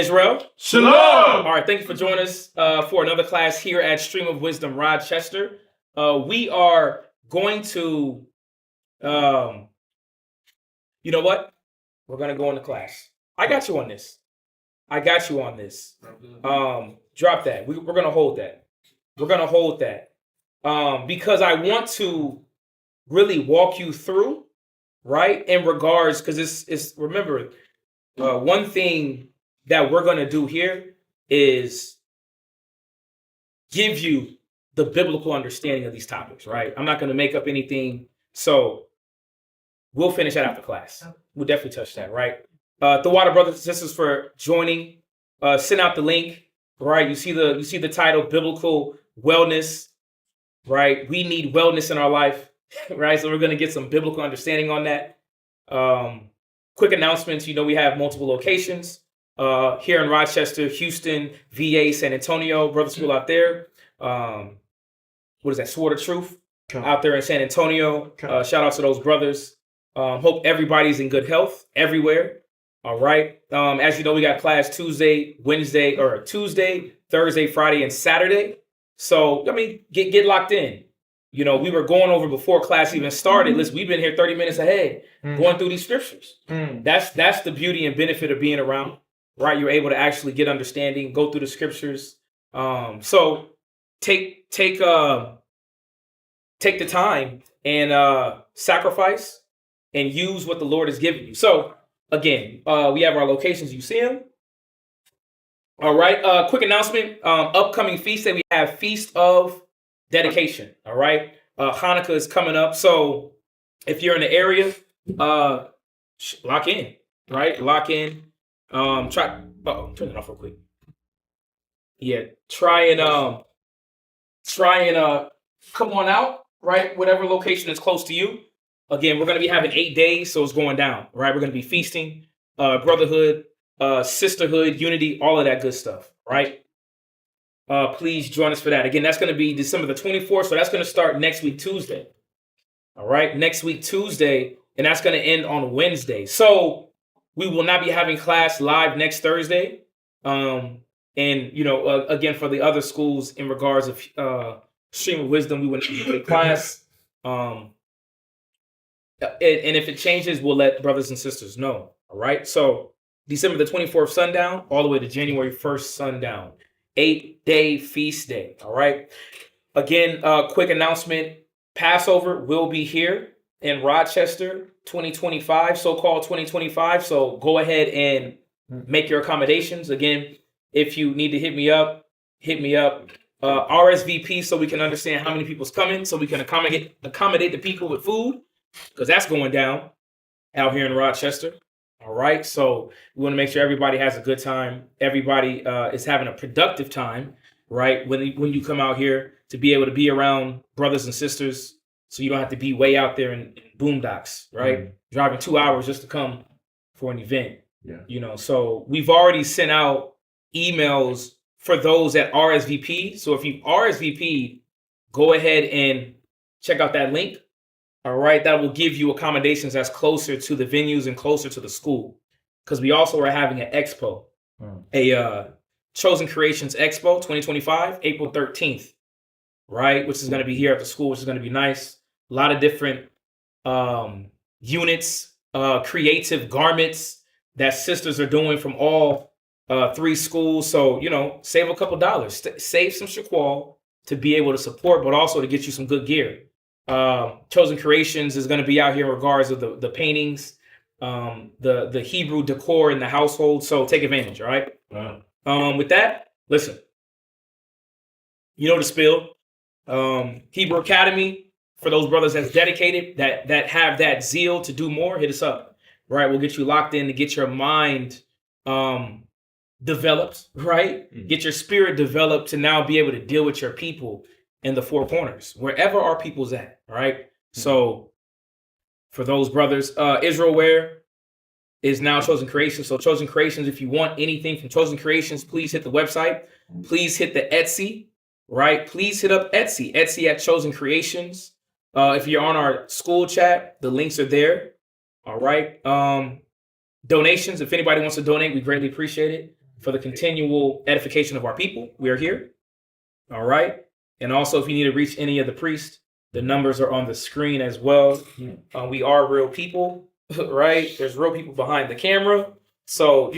Israel. Shalom. All right, thank you for joining us for another class here at Stream of Wisdom Rochester. We are going to, you know what? We're going to go into class. I got you on this. Drop that. We're going to hold that. Because I want to really walk you through, right, in regards, because it's remember, one thing that we're going to do here is give you the biblical understanding of these topics, right? I'm not going to make up anything. So we'll finish that after class. We'll definitely touch that, right? The water brothers and sisters for joining. Send out the link, right? You see the title, Biblical Wellness, right? We need wellness in our life, right? So we're going to get some biblical understanding on that. Quick announcements. You know, we have multiple locations here in Rochester, Houston, VA, San Antonio, brother school out there. What is that? Sword of Truth out there in San Antonio. Shout out to those brothers. Hope everybody's in good health everywhere. All right. As you know, we got class Tuesday, Thursday, Friday, and Saturday. So, I mean, get locked in. You know, we were going over before class even started. Listen, we've been here 30 minutes ahead going through these scriptures. That's the beauty and benefit of being around, right? You're able to actually get understanding, go through the scriptures. So take the time and sacrifice and use what the Lord has given you. So again, we have our locations. You see them. All right. Quick announcement. Upcoming feast day. We have Feast of Dedication. All right. Hanukkah is coming up. So if you're in the area, lock in. Right. Lock in. Turn it off real quick. Yeah. Try and come on out. Right. Whatever location is close to you. Again, we're going to be having 8 days, so it's going down, right? We're going to be feasting, brotherhood, sisterhood, unity, all of that good stuff, right? Please join us for that. Again, that's going to be December the 24th, so that's going to start next week, Tuesday. All right, next week, Tuesday, and that's going to end on Wednesday. So we will not be having class live next Thursday. And, you know, again, for the other schools in regards of Stream of Wisdom, we will not be in class. And if it changes, we'll let brothers and sisters know. All right. So December the 24th sundown, all the way to January 1st sundown, 8-day feast day. All right. Again, quick announcement. Passover will be here in Rochester 2025, so-called 2025. So go ahead and make your accommodations. Again, if you need to hit me up. RSVP so we can understand how many people's coming, so we can accommodate the people with food. Because that's going down out here in Rochester. All right. So we want to make sure everybody has a good time. Everybody is having a productive time, right? When you come out here, to be able to be around brothers and sisters, so you don't have to be way out there in boondocks, right? Driving 2 hours just to come for an event. Yeah. You know, so we've already sent out emails for those that RSVP. So if you RSVP, go ahead and check out that link. All right, that will give you accommodations that's closer to the venues and closer to the school. Because we also are having an expo, a Chosen Creations Expo 2025, April 13th, right? Which is going to be here at the school, which is going to be nice. A lot of different units, creative garments that sisters are doing from all 3 schools. So, you know, save a couple dollars, save some shaquall to be able to support, but also to get you some good gear. Chosen Creations is going to be out here in regards of the paintings, the Hebrew decor in the household. So take advantage. All right. With that, listen, you know the spill. Hebrew Academy, for those brothers that's dedicated, that have that zeal to do more, hit us up. Right. We'll get you locked in to get your mind developed, right? Get your spirit developed to now be able to deal with your people in the 4 corners, wherever our people's at, right? So for those brothers, Israel Wear is now Chosen Creations. So Chosen Creations, if you want anything from Chosen Creations, please hit the website. Please hit the Etsy, right? Please hit up Etsy at Chosen Creations. If you're on our school chat, the links are there. All right. Donations, if anybody wants to donate, we greatly appreciate it. for the continual edification of our people. We are here. All right. And also, if you need to reach any of the priests, the numbers are on the screen as well. We are real people, right? There's real people behind the camera. So,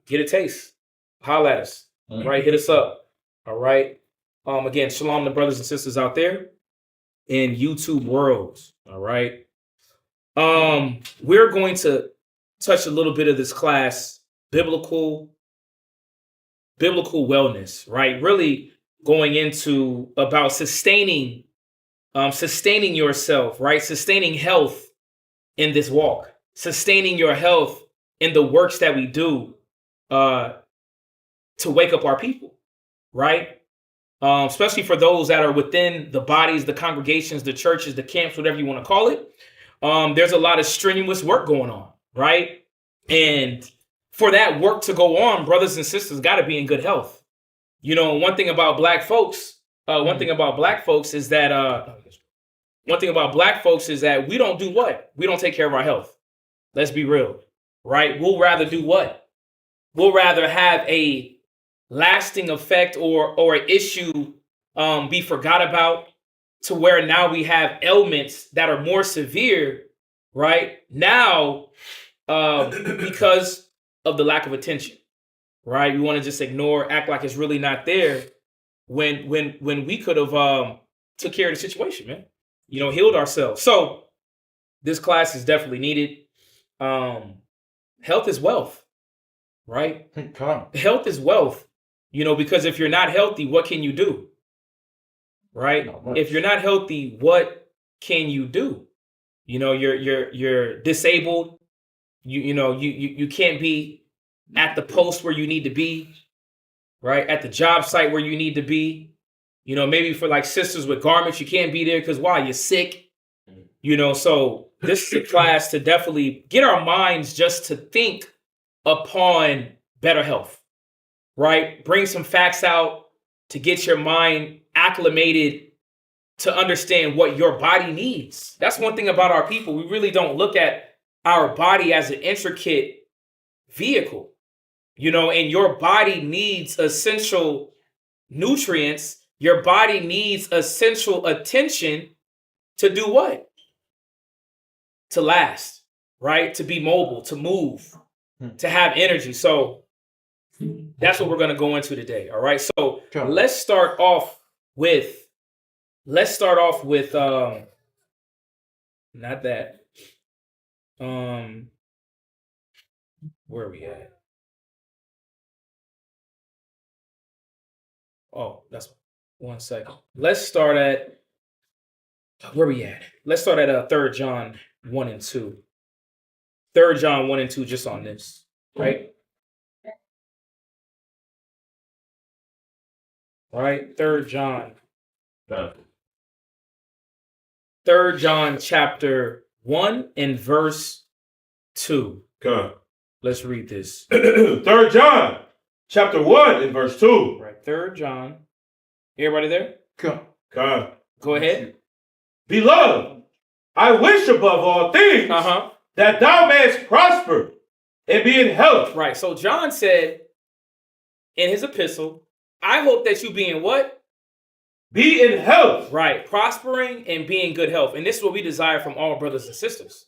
get a taste. Holla at us, right? Hit us up. All right. Again, shalom to brothers and sisters out there in YouTube worlds. All right. We're going to touch a little bit of this class, biblical wellness, right? Really going into about sustaining yourself, right? Sustaining health in this walk, sustaining your health in the works that we do to wake up our people, right? Especially for those that are within the bodies, the congregations, the churches, the camps, whatever you want to call it. There's a lot of strenuous work going on, right? And for that work to go on, brothers and sisters got to be in good health. One thing about black folks is that we don't do what? We don't take care of our health. Let's be real, right? We'll rather do what? We'll rather have a lasting effect or an issue be forgot about, to where now we have ailments that are more severe, right? Now, because of the lack of attention, right? We want to just ignore, act like it's really not there, when we could have took care of the situation, man. Healed ourselves. So this class is definitely needed. Health is wealth, right? Health is wealth. Because if you're not healthy, what can you do? Right? If you're not healthy, what can you do? You're disabled. You can't be at the post where you need to be, right? At the job site where you need to be. Maybe for like sisters with garments, you can't be there because why? You're sick. So this is a class to definitely get our minds just to think upon better health, right? Bring some facts out to get your mind acclimated to understand what your body needs. That's one thing about our people. We really don't look at our body as an intricate vehicle, and your body needs essential nutrients. Your body needs essential attention to do what? To last, right? To be mobile, to move, to have energy. So that's what we're going to go into today. All right. So let's start off with not that. Where are we at? Oh, that's 1 second. Let's start at where we at? Let's start at 3 John 1 and 2. 3 John 1 and 2, just on this, right? All right, 3 John. 3 John chapter 1 and verse 2. Come. Let's read this. 3 John chapter 1 and verse 2. Right, 3 John. Everybody there? Come. Go ahead. Beloved, I wish above all things that thou mayest prosper and be in health. Right, so John said in his epistle, I hope that you be in what? Be in health. Right, prospering and be in good health. And this is what we desire from all brothers and sisters,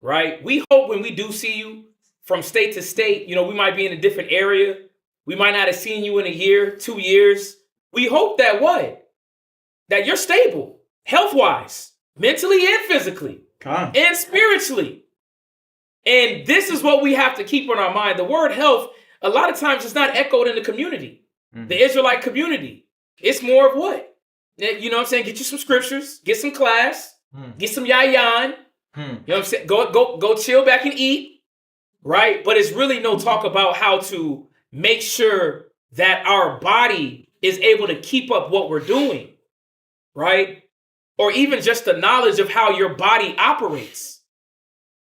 right? We hope when we do see you from state to state, we might be in a different area. We might not have seen you in a year, 2 years. We hope that what? That you're stable, health-wise, mentally and physically, and spiritually. And this is what we have to keep on our mind. The word health, a lot of times it's not echoed in the community, the Israelite community. It's more of what? You know what I'm saying? Get you some scriptures, get some class, get some yayan. You know what I'm saying? Go chill back and eat, right? But it's really no talk about how to make sure that our body is able to keep up what we're doing, right? Or even just the knowledge of how your body operates.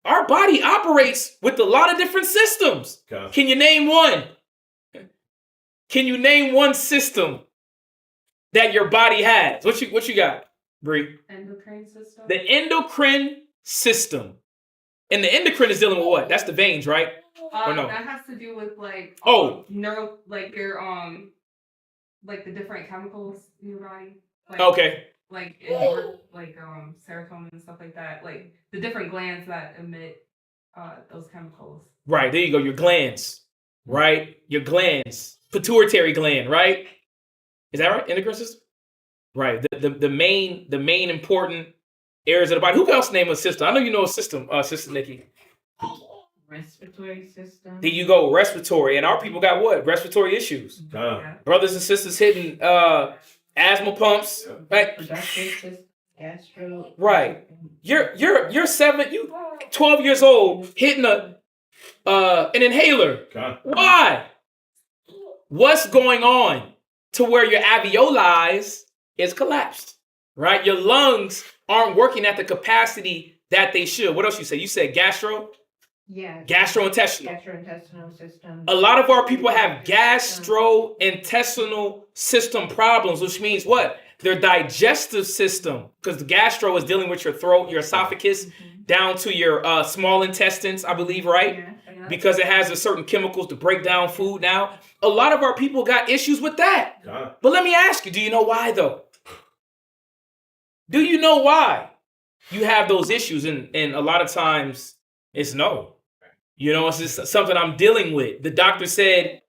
Our body operates with a lot of different systems. Okay. Can you name one? Can you name one system that your body has? What you got, Bree? Endocrine system. The endocrine system. And the endocrine is dealing with what? That's the veins, right? Or no? That has to do with like neuro, like your like the different chemicals in your body. Like, okay. Like like serotonin and stuff like that. Like the different glands that emit those chemicals. Right, there you go. Your glands, right? Your glands, pituitary gland, right? Is that right? Endocrine system, right? The main important areas of the body. Who else name a system? I know you know a system, Sister Nikki. Respiratory system. There you go, respiratory, and our people got what? Respiratory issues. Brothers and sisters hitting asthma pumps, right? Gastro. Right. You're 12 years old hitting an inhaler. Why? What's going on to where your alveoli is collapsed? Right? Your lungs aren't working at the capacity that they should. What else you said? You said gastro? Yeah. Gastrointestinal system. A lot of our people have gastrointestinal system problems, which means what? Their digestive system, because the gastro is dealing with your throat, your esophagus, down to your small intestines, I believe, right? Yeah. Because it has a certain chemicals to break down food now. A lot of our people got issues with that. But let me ask you, do you know why though? Do you know why you have those issues? And a lot of times it's no. You know, it's just something I'm dealing with. The doctor said,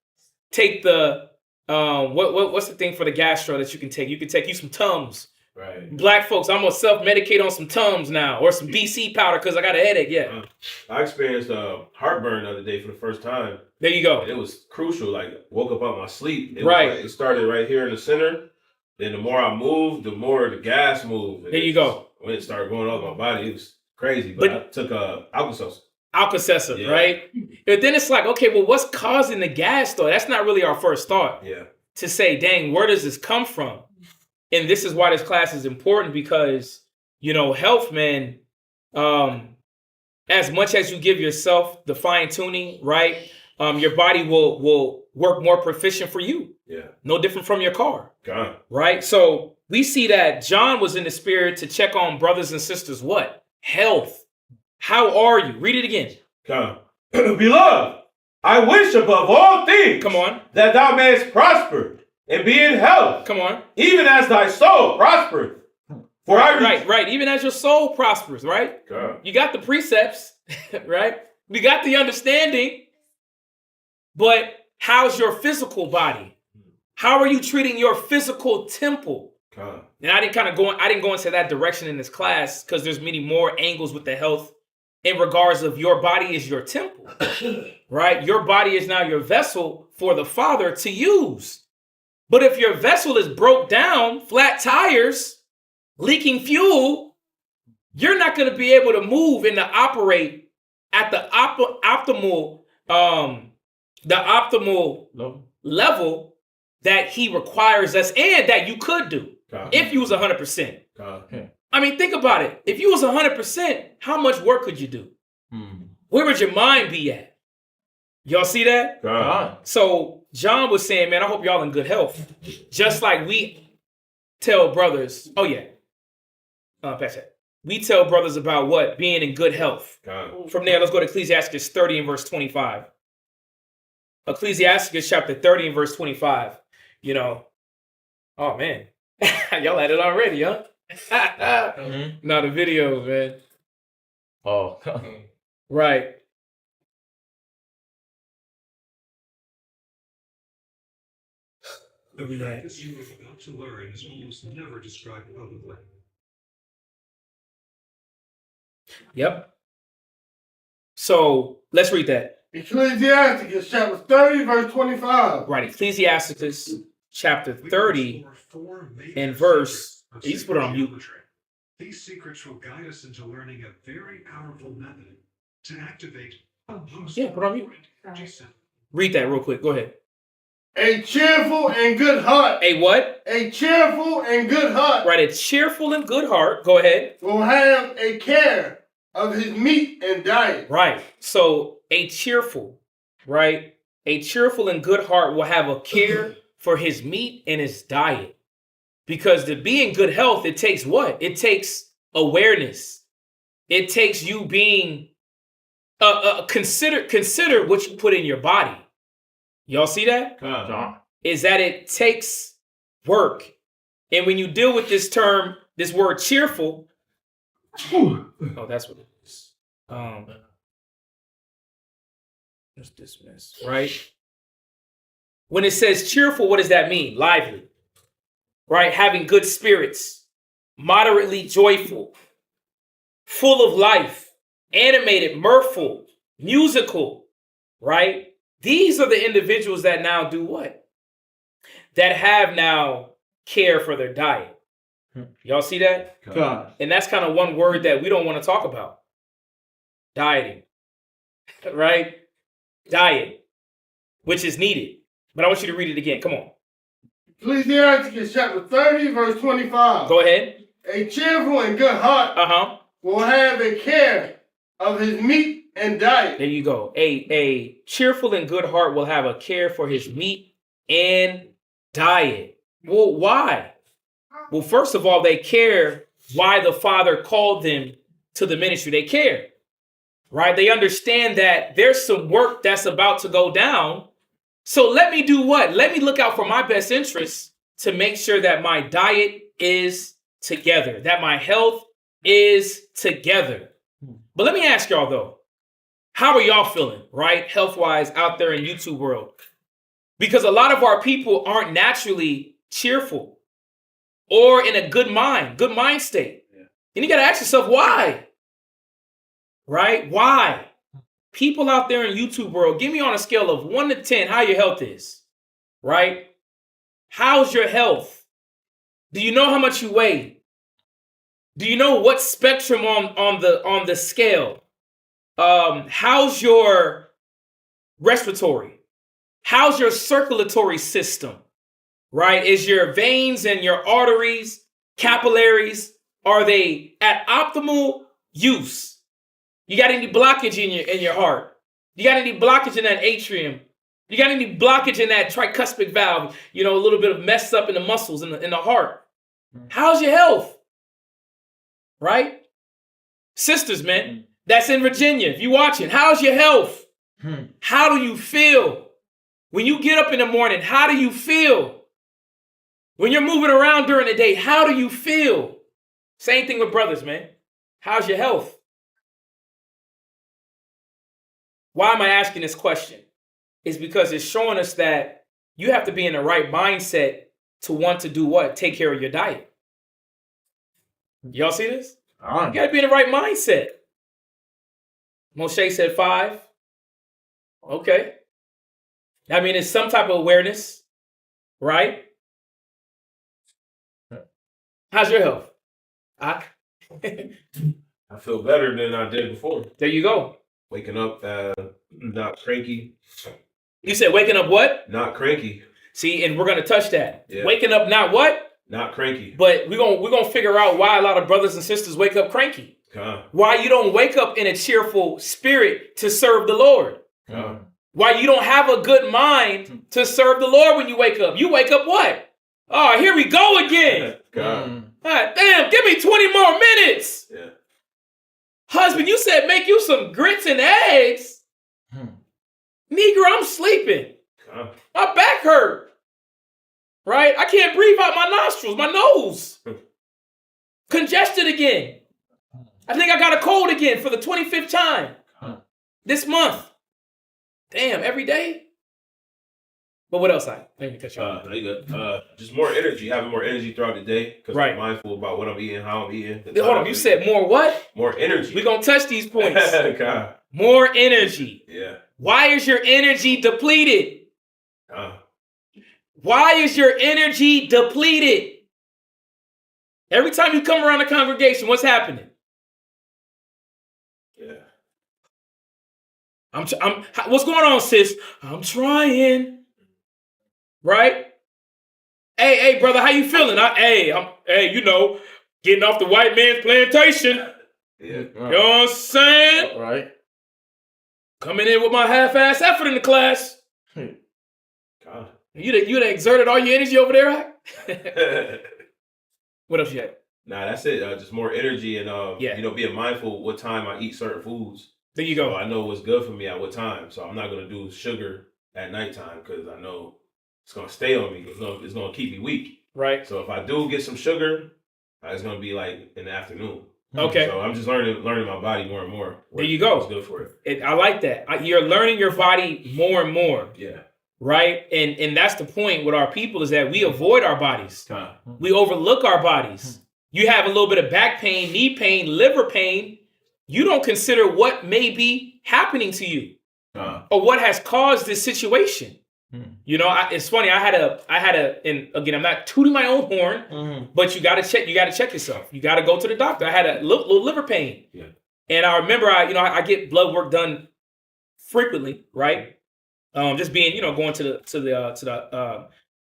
take the what's the thing for the gastro that you can take? You can take some Tums. Right. Black folks, I'm gonna self-medicate on some Tums now or some BC powder because I got a headache. Yeah. I experienced heartburn the other day for the first time. There you go. And it was crucial. Like woke up out my sleep. It started right here in the center. Then the more I moved, the more the gas moved. There you go. When it started going up my body, it was crazy. But I took Alka-Seltzer, right? But then it's like, okay, well, what's causing the gas though? That's not really our first thought. Yeah. To say, dang, where does this come from? And this is why this class is important because, you know, health, man, as much as you give yourself the fine tuning, right? Your body will work more proficient for you. Yeah. No different from your car. God. Right? So we see that John was in the spirit to check on brothers and sisters. What? Health. How are you? Read it again. Come. Beloved, I wish above all things. Come on. That thou mayest prosper and be in health. Come on. Even as thy soul prospereth. For right. Even as your soul prospers, right? God. You got the precepts, right? We got the understanding. But how's your physical body? How are you treating your physical temple? God. And I didn't go into that direction in this class because there's many more angles with the health in regards of your body is your temple, right? Your body is now your vessel for the Father to use. But if your vessel is broke down, flat tires, leaking fuel, you're not going to be able to move and to operate at the optimal level that he requires us and that you could do if you was 100%. I mean, think about it. If you was 100%, how much work could you do? Where would your mind be at? Y'all see that? So John was saying, man, I hope y'all in good health. Just like we tell brothers, we tell brothers about what? Being in good health. From there, let's go to Ecclesiastes 30 and verse 25. Ecclesiastes chapter 30 and verse 25. You know, oh man, y'all had it already, huh? Not the videos, man. Oh, right. The practice you are about to learn is almost never described publicly. Yep. So let's read that. Ecclesiastes chapter 30, verse 25. Right, Ecclesiastes chapter 30 and verse. You just put it on mute. These secrets will guide us into learning a very powerful method to activate. Yeah, put it on mute. Read that real quick. Go ahead. A cheerful and good heart. A what? A cheerful and good heart. Right, a cheerful and good heart. Go ahead. Will have a care of his meat and diet. Right. So a cheerful, right? A cheerful and good heart will have a care for his meat and his diet. Because to be in good health, it takes what? It takes awareness. It takes you being consider what you put in your body. Y'all see that? Is that it takes work. And when you deal with this term, this word cheerful, oh, that's what it is. Just dismiss, right? When it says cheerful, what does that mean? Lively, right? Having good spirits, moderately joyful, full of life, animated, mirthful, musical, right? These are the individuals that now do what? That have now care for their diet. Y'all see that? God. And that's kind of one word that we don't want to talk about. Dieting, right? Diet, which is needed. But I want you to read it again. Come on. Ecclesiastes chapter 30, verse 25. Go ahead. A cheerful and good heart will have a care of his meat and diet. There you go. A cheerful and good heart will have a care for his meat and diet. Well, why? Well, first of all, they care why the Father called them to the ministry. They care, right? They understand that there's some work that's about to go down. So let me do what? Let me look out for my best interests to make sure that my diet is together, that my health is together. But let me ask y'all though, how are y'all feeling, right? Health-wise out there in YouTube world? Because a lot of our people aren't naturally cheerful or in a good mind state. Yeah. And you got to ask yourself, why? Right? Why? People out there in YouTube world, give me on a scale of 1 to 10 how your health is, right? How's your health? Do you know how much you weigh? Do you know what spectrum on the scale? How's your respiratory? How's your circulatory system? Right? Is your veins and your arteries, capillaries, are they at optimal use? You got any blockage in your heart? You got any blockage in that atrium? You got any blockage in that tricuspid valve? You know, a little bit of mess up in the muscles in the heart. How's your health? Right? Sisters, man, that's in Virginia. If you watching, how's your health? How do you feel? When you get up in the morning, how do you feel? When you're moving around during the day, how do you feel? Same thing with brothers, man. How's your health? Why am I asking this question? It's because it's showing us that you have to be in the right mindset to want to do what? Take care of your diet. Y'all see this? You got to be in the right mindset. Moshe said 5. Okay. I mean, it's some type of awareness, right? How's your health? I feel better than I did before. There you go. Waking up not cranky. You said waking up what? Not cranky. See, and we're going to touch that. Yeah. Waking up not what? Not cranky. But we're gonna figure out why a lot of brothers and sisters wake up cranky. Why you don't wake up in a cheerful spirit to serve the Lord. Why you don't have a good mind to serve the Lord when you wake up. You wake up what? Oh, here we go again. Damn, give me 20 more minutes. Yeah. Husband, you said make you some grits and eggs. Negro, I'm sleeping. My back hurt. Right? I can't breathe out my nostrils, my nose. Congested again. I think I got a cold again for the 25th time this month. Damn, every day? But what else? Let me catch you off. No, you good. Just more energy, having more energy throughout the day. Because I'm mindful about what I'm eating, how I'm eating. Hold on, you said more what? More energy. We're going to touch these points. More energy. Yeah. Why is your energy depleted? Why is your energy depleted? Every time you come around the congregation, what's happening? Yeah. What's going on, sis? I'm trying. Right? Hey, brother, how you feeling? You know, getting off the white man's plantation. Yeah. You know what I'm saying? Right. Coming in with my half-ass effort in the class. God. You'd exerted all your energy over there, right? What else you had? Nah, that's it. Just more energy and you know, being mindful what time I eat certain foods. There you go. So I know what's good for me at what time. So I'm not gonna do sugar at nighttime because I know it's gonna stay on me. It's gonna keep me weak. Right. So if I do get some sugar, it's gonna be like in the afternoon. Okay. So I'm just learning my body more and more. There you go. It's good for it. I like that. You're learning your body more and more. Yeah. Right. And that's the point with our people is that we avoid our bodies. We overlook our bodies. You have a little bit of back pain, knee pain, liver pain. You don't consider what may be happening to you or what has caused this situation. You know, it's funny. I had a, and again, I'm not tooting my own horn, but you got to check yourself. You got to go to the doctor. I had a little liver pain. Yeah. And I remember I get blood work done frequently, right? Just being, going to the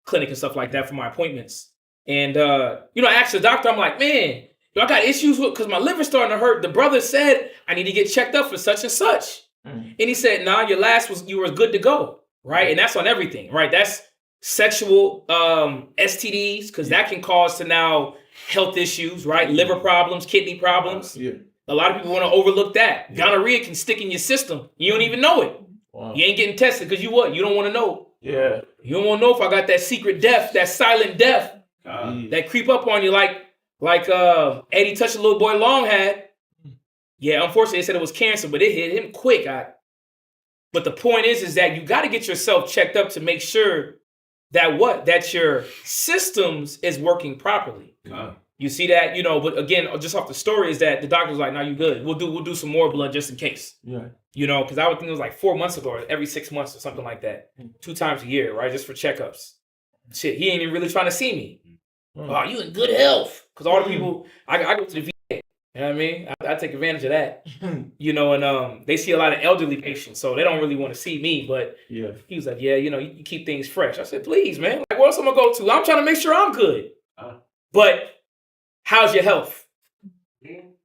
clinic and stuff like that for my appointments. And, I asked the doctor, I'm like, man, I got issues because my liver's starting to hurt. The brother said I need to get checked up for such and such. And he said, nah, you were good to go. Right. And that's on everything. Right. That's sexual STDs, because that can cause to now health issues. Right. Liver problems, kidney problems. Yeah. A lot of people want to overlook that. Yeah. Gonorrhea can stick in your system. You don't even know it. Wow. You ain't getting tested because you don't want to know. Yeah. You don't want to know if I got that secret death, that silent death that creep up on you like Eddie Touch a Little Boy Long had. Yeah, unfortunately, they said it was cancer, but it hit him quick. But the point is that you got to get yourself checked up to make sure that your systems is working properly. You see that, but again, just off the story is that the doctor's like, no, you good. We'll do some more blood just in case. Yeah. Because I would think it was like 4 months ago, or every 6 months or something like that. 2 times a year, right? Just for checkups. Shit, he ain't even really trying to see me. Oh, you in good health. Because all the people, I go to the VA. You know what I mean? I take advantage of that. And they see a lot of elderly patients, so they don't really want to see me. But he was like, yeah, you keep things fresh. I said, please, man. Like, where else am I going to go to? I'm trying to make sure I'm good. But how's your health?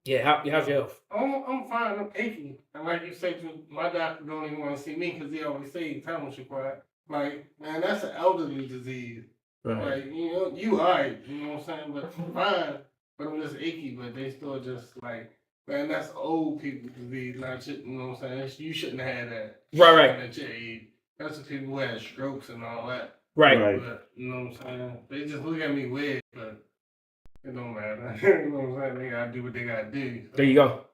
Yeah, how's your health? I'm fine. I'm achy. And like you say, my doctor don't even want to see me because he always say time was required. Like, man, that's an elderly disease. Right. Like, you all right. You know what I'm saying? But I'm fine. But I'm just achy. But they still just like, man, that's old people's disease. Not shit, you know what I'm saying? You shouldn't have had that. Right. At your age. That's the people who had strokes and all that. Right. But, you know what I'm saying? They just look at me weird, but it don't matter. You know what I'm saying? They gotta do what they gotta do. So. There you go.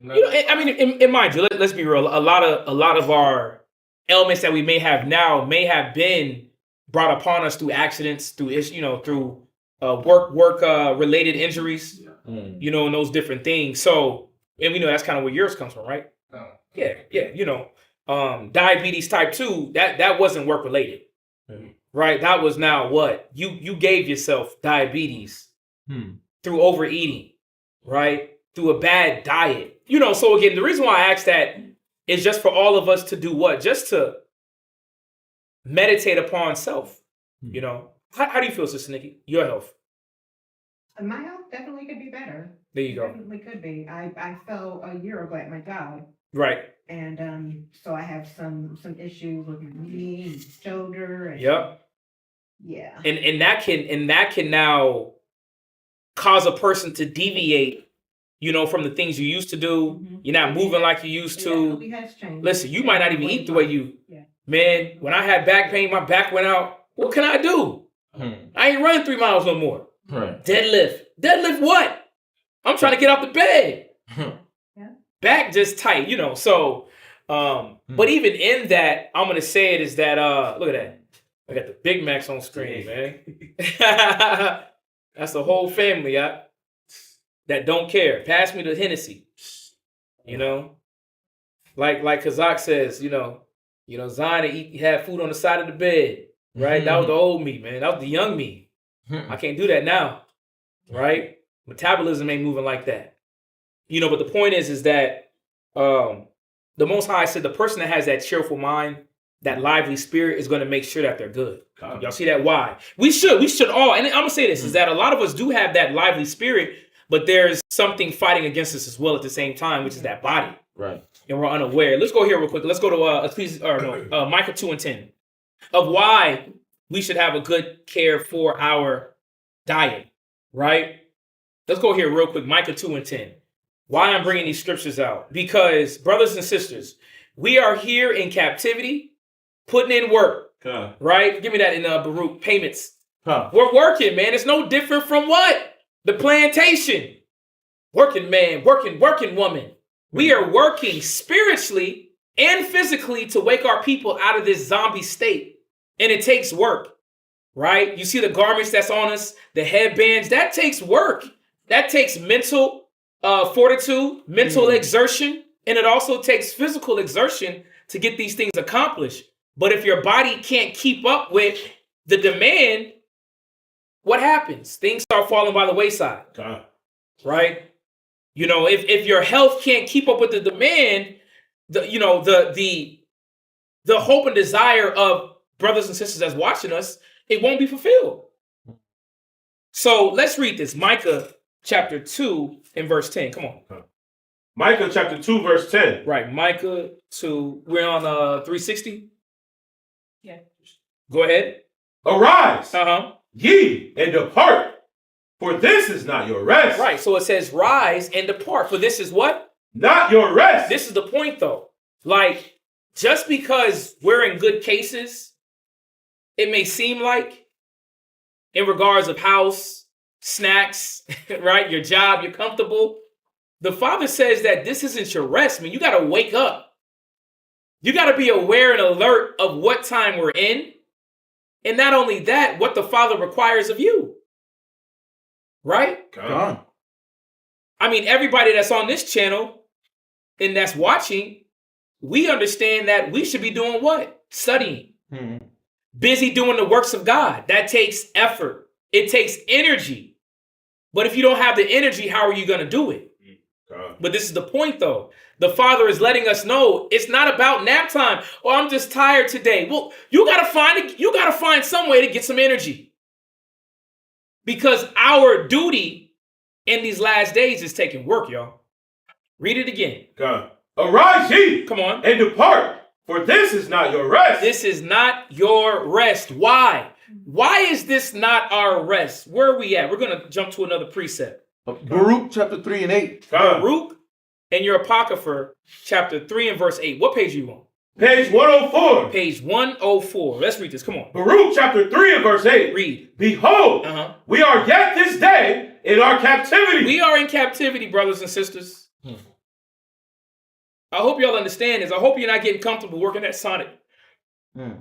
I mean, in mind you, let's be real. A lot of our ailments that we may have now may have been brought upon us through accidents, through work related injuries, and those different things. So, and we know that's kind of where yours comes from, right? Yeah. Diabetes type 2, that wasn't work related, right? That was now what you gave yourself diabetes through overeating, right? Through a bad diet. So again, the reason why I asked that is just for all of us to do what? Just to meditate upon self. How do you feel, Sister Nikki? Your health? My health definitely could be better. There you go. Definitely could be. I fell a year ago at my job. Right. And so I have some issues with my knee and shoulder. And, yep. Yeah. And that can now cause a person to deviate, from the things you used to do. Mm-hmm. You're not moving like you used to. It has changed. Listen, you might not even eat the way you. Yeah. Man, when I had back pain, my back went out. What can I do? I ain't running 3 miles no more. Right. Deadlift what? I'm trying to get out the bed. Yeah. Back just tight, So, but even in that, I'm gonna say it is that look at that. I got the Big Macs on screen, man. That's the whole family, that don't care. Pass me the Hennessy. Like Kazak says, Zion had food on the side of the bed. Right? That was the old me, man. That was the young me. I can't do that now. Right? Metabolism ain't moving like that. But the point is that the Most High said the person that has that cheerful mind, that lively spirit, is going to make sure that they're good. Y'all see that? Why? We should all, and I'm going to say this, is that a lot of us do have that lively spirit, but there's something fighting against us as well at the same time, which is that body. Right. And we're unaware. Let's go here real quick. Let's go to Micah 2:10. Of why we should have a good care for our diet, right? Let's go here real quick. Micah 2:10. Why I'm bringing these scriptures out? Because, brothers and sisters, we are here in captivity, putting in work, right? Give me that in Baruch, payments. We're working, man. It's no different from what? The plantation. Working man, working woman. We are working spiritually and physically to wake our people out of this zombie state. And it takes work, right? You see the garments that's on us, the headbands, that takes work. That takes mental fortitude, mental exertion, and it also takes physical exertion to get these things accomplished. But if your body can't keep up with the demand, what happens? Things start falling by the wayside, right? You know, if your health can't keep up with the demand, the hope and desire of brothers and sisters that's watching us, it won't be fulfilled. So let's read this. Micah chapter 2 and verse 10. Come on. Micah chapter 2, verse 10. Right. Micah 2. We're on 360. Yeah. Go ahead. Arise, Uh-huh. ye, and depart, for this is not your rest. Right. So it says rise and depart. For this is what? Not your rest. This is the point, though. Like, just because we're in good cases, it may seem like, in regards of house, snacks, right? Your job, you're comfortable. The Father says that this isn't your rest, man. You got to wake up. You got to be aware and alert of what time we're in. And not only that, what the Father requires of you. Right? Come. I mean, everybody that's on this channel and that's watching, we understand that we should be doing what? Studying. Busy doing the works of God. That takes effort. It takes energy. But if you don't have the energy, how are you going to do it? But this is the point, though. The Father is letting us know it's not about nap time. Oh, I'm just tired today. Well, you got to find some way to get some energy. Because our duty in these last days is taking work, y'all. Read it again. God. Arise ye. Come on. And depart, for this is not your rest. This is not your rest. Why? Why is this not our rest? Where are we at? We're going to jump to another precept. Baruch chapter 3 and 8. Baruch and your Apocrypha, chapter 3 and verse 8. What page are you on? Page 104. Page 104. Let's read this. Come on. Baruch chapter 3 and verse 8. Read. Behold, we are yet this day in our captivity. We are in captivity, brothers and sisters. I hope y'all understand this. I hope you're not getting comfortable working at Sonic. I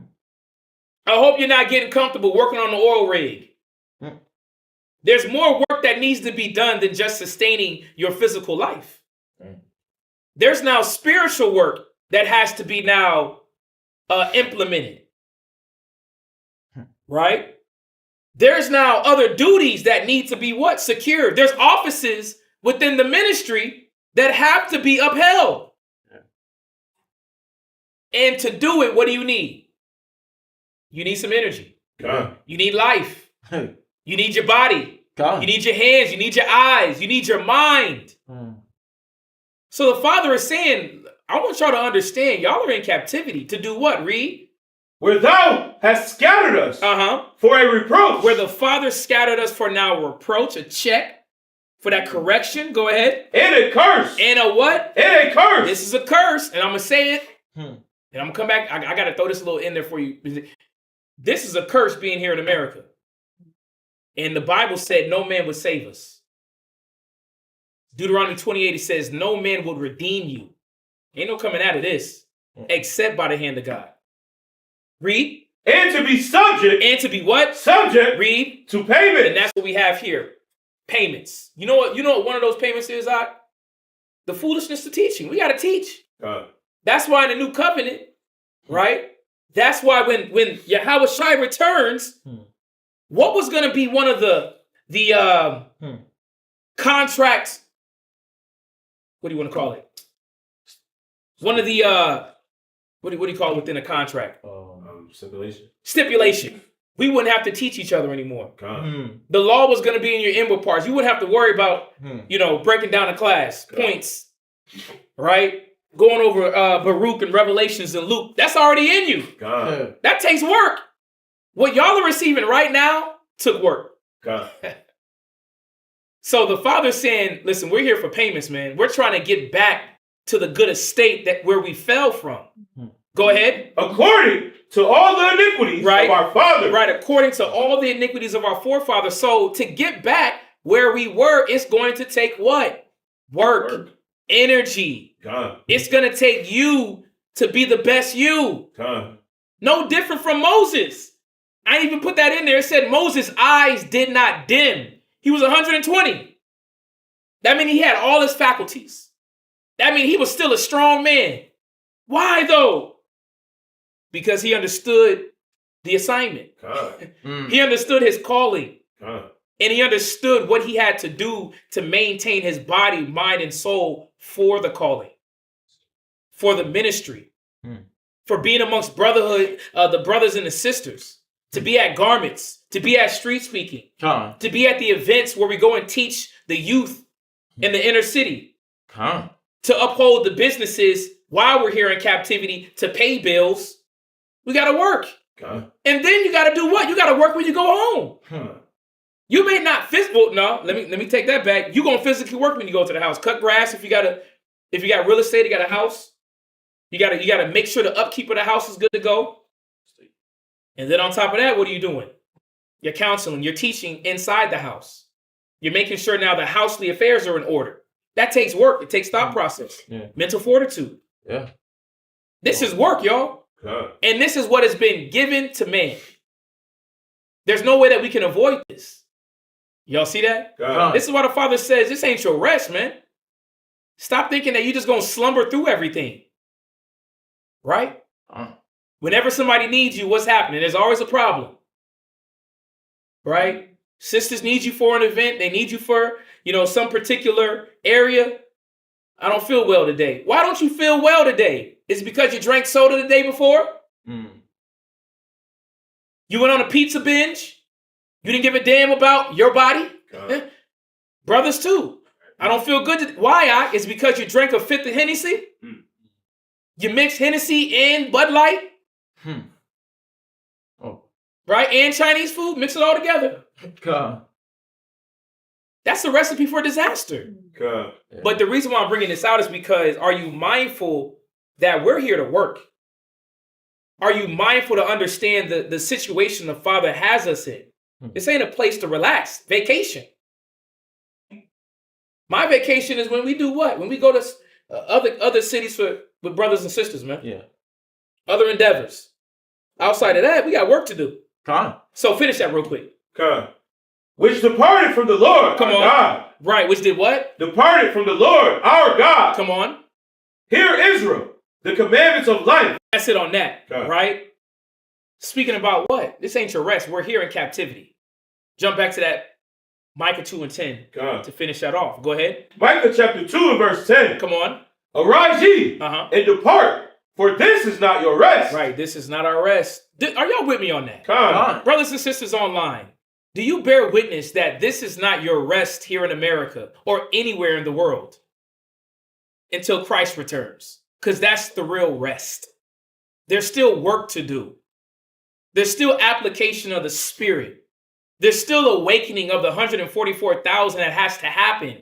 hope you're not getting comfortable working on the oil rig. There's more work that needs to be done than just sustaining your physical life. There's now spiritual work that has to be now implemented. Right? There's now other duties that need to be what? Secured. There's offices within the ministry that have to be upheld. And to do it, what do you need? You need some energy. You need life. You need your body. You need your hands. You need your eyes. You need your mind. So the Father is saying, I want y'all to understand, y'all are in captivity. To do what? Read. Where thou hast scattered us for a reproach. Where the Father scattered us for now a reproach, a check, for that correction. Go ahead. And a curse. And a what? And a curse. This is a curse. And I'm going to say it. And I'm going to come back. I got to throw this a little in there for you. This is a curse being here in America. And the Bible said no man would save us. Deuteronomy 28, it says no man will redeem you. Ain't no coming out of this except by the hand of God. Read. And to be subject. And to be what? Subject. Read. To payment. And that's what we have here. Payments. You know what one of those payments is, the foolishness of teaching. We got to teach. That's why in the new covenant, right? That's why when Yahweh Shai returns, what was going to be one of the contracts? What do you want to call it? One of the what do you call it within a contract? Stipulation. We wouldn't have to teach each other anymore. The law was going to be in your inward parts. You wouldn't have to worry about breaking down a class points, right? Going over Baruch and Revelations and Luke. That's already in you. That takes work. What y'all are receiving right now took work. So the father's saying, listen, we're here for payments, man. We're trying to get back to the good estate that where we fell from. Go ahead. According to all the iniquities Right. of our fathers. Right, according to all the iniquities of our forefathers. So to get back where we were, it's going to take what? Work. Energy. God. It's going to take you to be the best you. God. No different from Moses. I didn't even put that in there. It said Moses' eyes did not dim. He was 120. That means he had all his faculties. That means he was still a strong man. Why though? Because he understood the assignment. God. He understood his calling. God. And he understood what he had to do to maintain his body, mind, and soul for the calling, for the ministry, for being amongst brotherhood, the brothers and the sisters, to be at garments, to be at street speaking, to be at the events where we go and teach the youth in the inner city, to uphold the businesses while we're here in captivity, to pay bills. We got to work. God. And then you got to do what? You got to work when you go home. You may not physically. No, let me take that back. You're gonna physically work when you go to the house. Cut grass if you got real estate, you got a house. You gotta make sure the upkeep of the house is good to go. And then on top of that, what are you doing? You're counseling, you're teaching inside the house. You're making sure now the housely affairs are in order. That takes work. It takes thought process, mental fortitude. Yeah. This is work, y'all. God. And this is what has been given to man. There's no way that we can avoid this. Y'all see that? God. This is why the Father says, this ain't your rest, man. Stop thinking that you're just going to slumber through everything. Right? Whenever somebody needs you, what's happening? There's always a problem. Right? Sisters need you for an event. They need you for, some particular area. I don't feel well today. Why don't you feel well today? Is it because you drank soda the day before? You went on a pizza binge? You didn't give a damn about your body? Brothers too. I don't feel good. Why? It's because you drank a fifth of Hennessy? You mixed Hennessy and Bud Light? Right? And Chinese food? Mix it all together. That's the recipe for disaster. But the reason why I'm bringing this out is because are you mindful that we're here to work? Are you mindful to understand the situation the Father has us in? This ain't a place to relax. Vacation. My vacation is when we do what? When we go to other cities with brothers and sisters, man. Yeah. Other endeavors. Outside of that, we got work to do. So finish that real quick. Which departed from the Lord, Come our on. God. Right, which did what? Departed from the Lord, our God. Come on. Hear Israel, the commandments of life. That's it on that, God. right? Speaking about what? This ain't your rest. We're here in captivity. Jump back to that Micah 2 and 10 to finish that off. Go ahead. Micah chapter 2 and verse 10. Come on. Arise ye and depart, for this is not your rest. Right, this is not our rest. Are y'all with me on that? Come on. Brothers and sisters online, do you bear witness that this is not your rest here in America or anywhere in the world until Christ returns? Because that's the real rest. There's still work to do. There's still application of the Spirit. There's still awakening of the 144,000 that has to happen.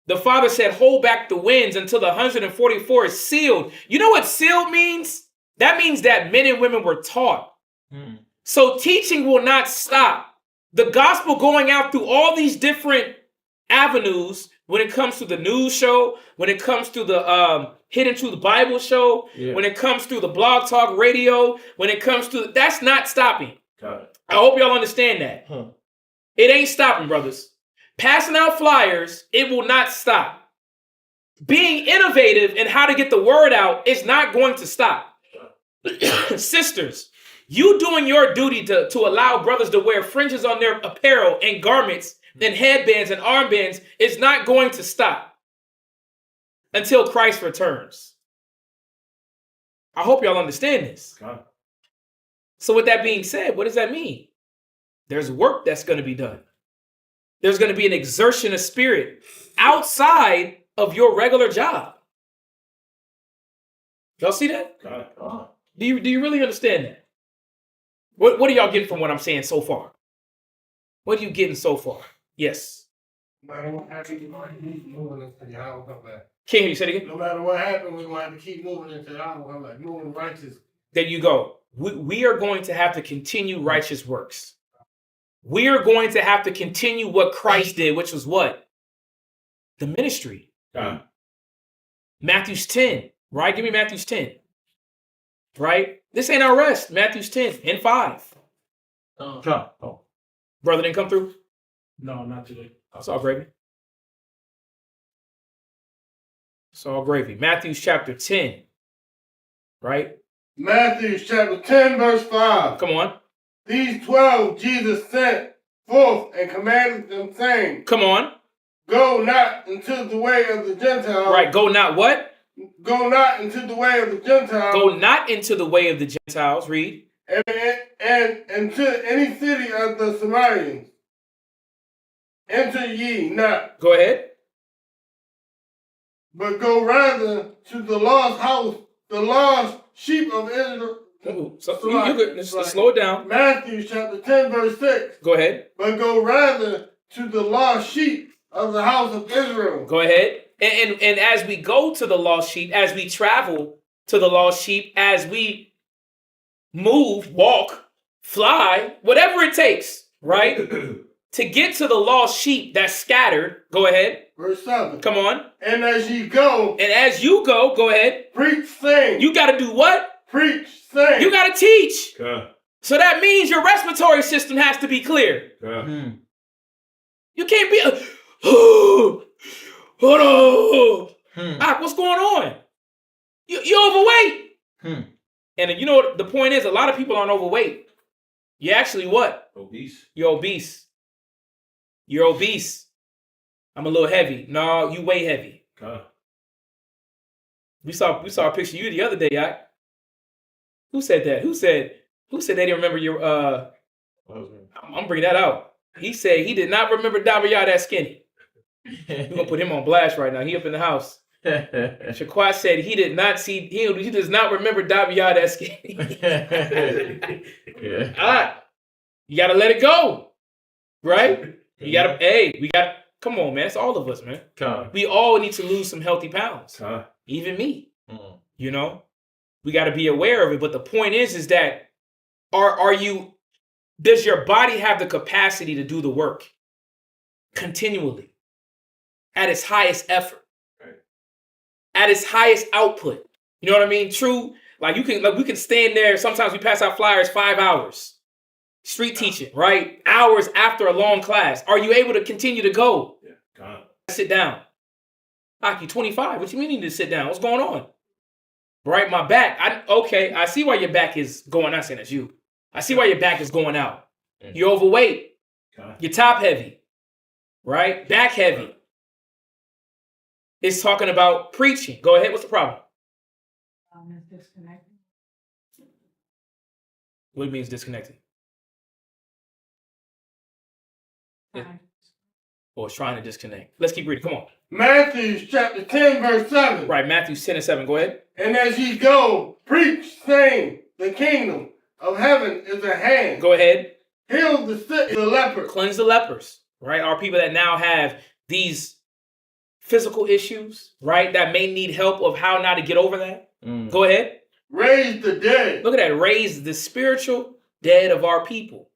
The Father said, hold back the winds until the 144 is sealed. You know what sealed means? That means that men and women were taught. So teaching will not stop. The gospel going out through all these different avenues when it comes to the news show, when it comes to the Hidden Truth Bible show, when it comes to the blog talk radio, when it comes to, that's not stopping. I hope y'all understand that. It ain't stopping, brothers. Passing out flyers, it will not stop. Being innovative in how to get the word out is not going to stop. Sisters, you doing your duty to allow brothers to wear fringes on their apparel and garments and headbands and armbands is not going to stop until Christ returns. I hope y'all understand this. So with that being said, what does that mean? There's work that's going to be done. There's going to be an exertion of spirit outside of your regular job. Y'all see that? Do you really understand that? What are y'all getting from what I'm saying so far? What are you getting so far? Yes. No matter what happens, we might keep moving until y'all come back. Can't hear you. Say it again. No matter what happens, we might have to keep moving until y'all come back. Moving righteous. There you go. We are going to have to continue righteous works. We are going to have to continue what Christ did, which was what? The ministry. Matthew's 10, right? Give me Matthew's 10. Right? This ain't our rest. Matthew's 10 and 5. Brother didn't come through? No, not today. It's all gravy. It's all gravy. Matthew's chapter 10. Right? Matthew chapter 10, verse 5. Come on. These 12 Jesus sent forth and commanded them, saying, Come on. Go not into the way of the Gentiles. Right. Go not what? Go not into the way of the Gentiles. Go not into the way of the Gentiles. Read. And into any city of the Samaritans. Enter ye not. Go ahead. But go rather to the lost house, the lost sheep of Israel. Ooh, so you could let's slow it down. Matthew chapter 10, verse 6. Go ahead. But go rather to the lost sheep of the house of Israel. Go ahead. And as we go to the lost sheep, as we travel to the lost sheep, as we move, walk, fly, whatever it takes, right? To get to the lost sheep that's scattered, go ahead. Verse 7. Come on. And as ye go, And as you go ahead. preach, saying. You got to do what? Preach, saying. You got to teach. Okay. So that means your respiratory system has to be clear. Okay. You can't be, what's going on? You're overweight. And you know what the point is? A lot of people aren't overweight. You're actually what? Obese. You're obese. You're obese. I'm a little heavy. No, you way heavy. Okay. We saw a picture of you the other day, y'all. Who said that? Who said they didn't remember your I'm bringing that out. He said he did not remember Davia that skinny. We're gonna put him on blast right now. He up in the house. Shaquat said he did not see he does not remember Davia that skinny. Yeah. All right. You gotta let it go. Right? You gotta come on, man. It's all of us, man. We all need to lose some healthy pounds. Even me. You know? We gotta be aware of it. But the point is that does your body have the capacity to do the work continually at its highest effort, at its highest output? You know what I mean? True. Like we can stand there. Sometimes we pass out flyers 5 hours, street teaching, right? Hours after a long class. Are you able to continue to go? Yeah. Sit down. Aki 25. What you mean you need to sit down? What's going on? Right, my back. I see why your back is going. I'm not saying that's you. I see why your back is going out. You're overweight. You're top heavy. Right? Back heavy. It's talking about preaching. Go ahead. What's the problem? It's disconnected. What means disconnected? Or it's trying to disconnect. Let's keep reading. Come on. Matthew chapter 10, verse 7. Right, Matthew 10 and 7. Go ahead. And as ye go, preach, saying, the kingdom of heaven is at hand. Go ahead. Heal the sick, the leper. Cleanse the lepers. Right? Our people that now have these physical issues, right? That may need help of how now to get over that. Go ahead. Raise the dead. Look at that. Raise the spiritual dead of our people.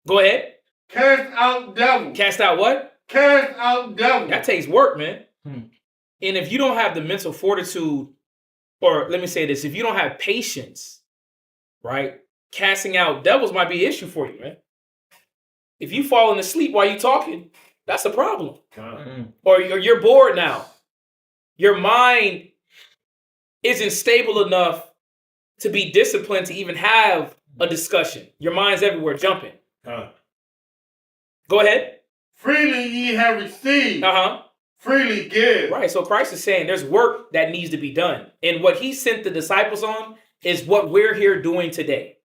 Go ahead. Cast out devils. Cast out what? Cast out devils. That takes work, man. And if you don't have the mental fortitude, or let me say this, if you don't have patience, right? Casting out devils might be an issue for you, man. If you falling asleep while you're talking, that's a problem. Or you're bored now. Your mind isn't stable enough to be disciplined to even have a discussion. Your mind's everywhere jumping. Go ahead. Freely ye have received. Freely give. Right. So Christ is saying there's work that needs to be done. And what he sent the disciples on is what we're here doing today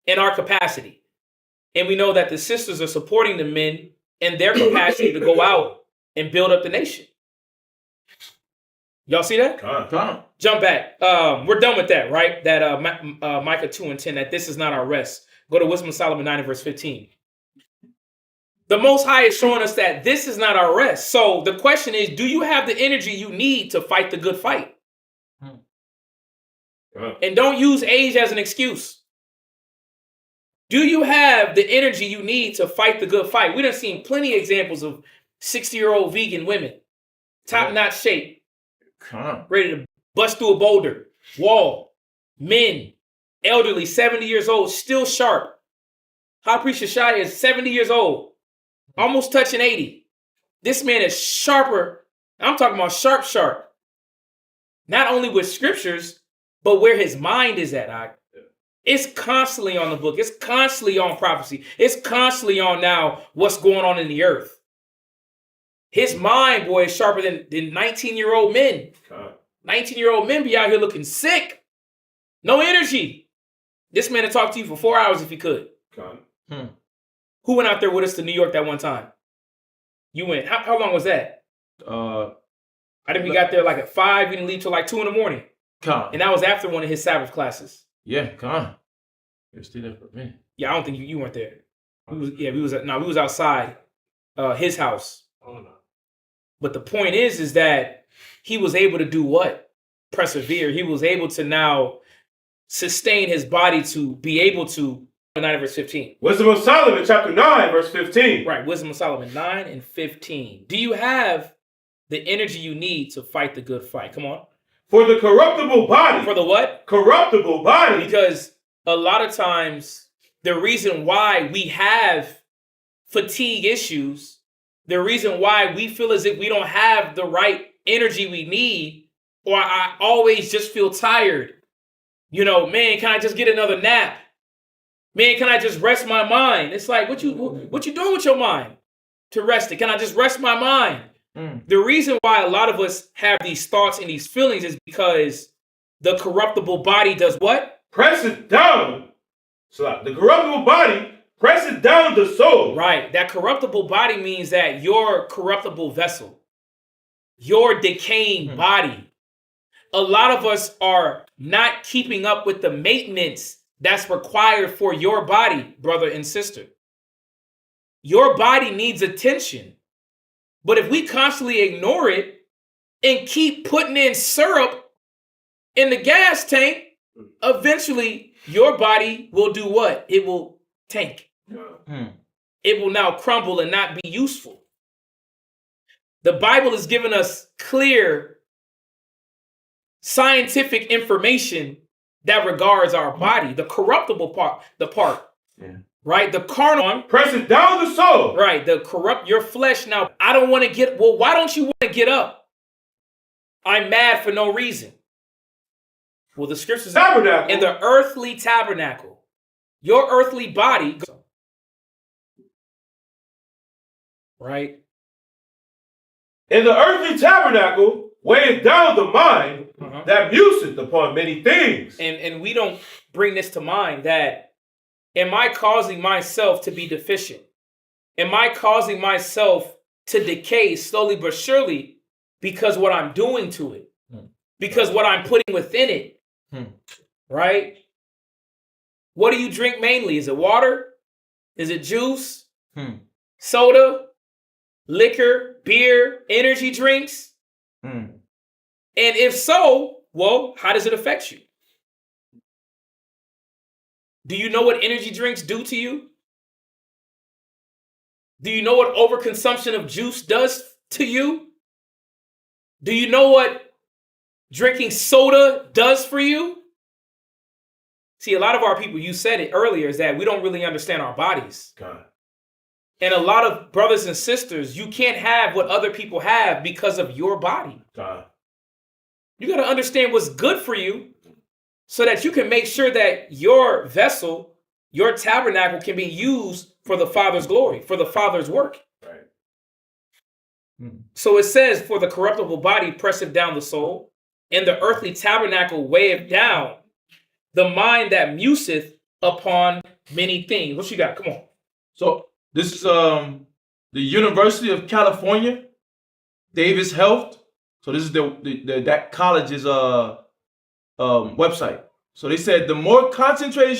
in our capacity. And we know that the sisters are supporting the men in their capacity to go out and build up the nation. Y'all see that? Jump back. We're done with that, right? That Micah 2 and 10, that this is not our rest. Go to Wisdom of Solomon 9 and verse 15. The Most High is showing us that this is not our rest. So the question is, do you have the energy you need to fight the good fight? And don't use age as an excuse. Do you have the energy you need to fight the good fight? We done seen plenty of examples of 60-year-old vegan women, top-notch shape, ready to bust through a boulder, wall, men, elderly, 70 years old, still sharp. High Priest Shishai is 70 years old, almost touching 80. This man is sharper. I'm talking about sharp. Not only with scriptures, but where his mind is at. It's constantly on the book. It's constantly on prophecy. It's constantly on now what's going on in the earth. His mind, boy, is sharper than 19-year-old men. 19-year-old men be out here looking sick. No energy. This man will talk to you for 4 hours if he could. Who went out there with us to New York that one time? You went. How long was that? I think we got there like at 5. We didn't leave till like 2 in the morning. And that was after one of his Sabbath classes. Yeah, come on. You're still there for a minute. Yeah, I don't think you weren't there. We was outside his house. Oh no. But the point is that he was able to do what? Persevere. He was able to now sustain his body to be able to. 9 verse 15. Wisdom of Solomon, chapter 9, verse 15. Right, Wisdom of Solomon 9 and 15. Do you have the energy you need to fight the good fight? Come on. For the corruptible body. For the what? Corruptible body. Because a lot of times the reason why we have fatigue issues, the reason why we feel as if we don't have the right energy we need, or I always just feel tired. You know, man, can I just get another nap? Man, can I just rest my mind? It's like, what you doing with your mind to rest it? Can I just rest my mind? The reason why a lot of us have these thoughts and these feelings is because the corruptible body does what? Press it down. So the corruptible body presses down the soul. Right. That corruptible body means that your corruptible vessel, your decaying body. A lot of us are not keeping up with the maintenance that's required for your body, brother and sister. Your body needs attention. But if we constantly ignore it and keep putting in syrup in the gas tank, eventually your body will do what? It will tank. It will now crumble and not be useful. The Bible has given us clear scientific information that regards our body, the corruptible part, right? The carnal, press it down the soul. Right, the corrupt, your flesh. Now, I don't want to get, well, why don't you want to get up? I'm mad for no reason. Well, the scriptures tabernacle. In the earthly tabernacle, your earthly body, right? In the earthly tabernacle, weighing down the mind that museth upon many things. And we don't bring this to mind that, am I causing myself to be deficient? Am I causing myself to decay slowly but surely because what I'm doing to it? Because what I'm putting within it, right? What do you drink mainly? Is it water? Is it juice? Soda? Liquor? Beer? Energy drinks? And if so, well, how does it affect you? Do you know what energy drinks do to you? Do you know what overconsumption of juice does to you? Do you know what drinking soda does for you? See, a lot of our people, you said it earlier, is that we don't really understand our bodies. And a lot of brothers and sisters, you can't have what other people have because of your body. You got to understand what's good for you so that you can make sure that your vessel, your tabernacle can be used for the Father's glory, for the Father's work. So it says, for the corruptible body presseth down the soul, and the earthly tabernacle weigheth down the mind that museth upon many things. What you got? Come on. So this is the University of California, Davis Health. So this is that college's website. So they said the more concentrated